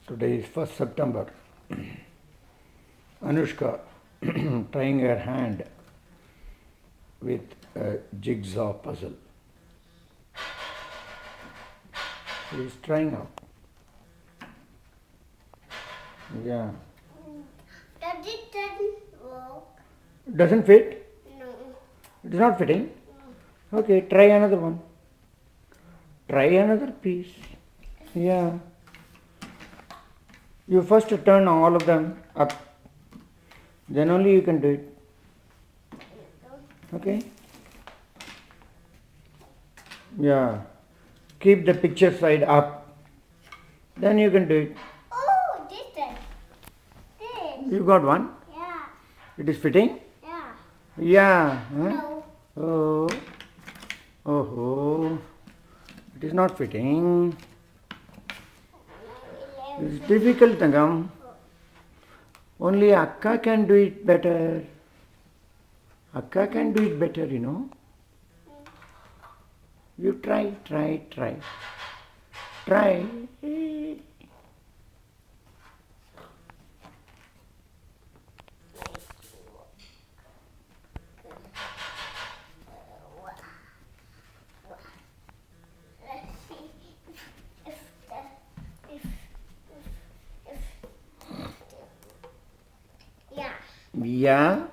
Today is 1st September. Anoushka trying her hand with a jigsaw puzzle. She is trying out. Yeah. Does it doesn't work? Doesn't fit? No. It is not fitting? Okay, try another one. Try another piece. Yeah. You first turn all of them up. Then only you can do it. Okay? Yeah. Keep the picture side up. Then you can do it. Oh, this one. This. You got one? Yeah. It is fitting? Yeah. Yeah. Huh? No. Oh. Oh. It is not fitting. It is difficult, Tangam. Only Akka can do it better. Akka can do it better, you know. You try. Try. Let's see if yeah. Yeah.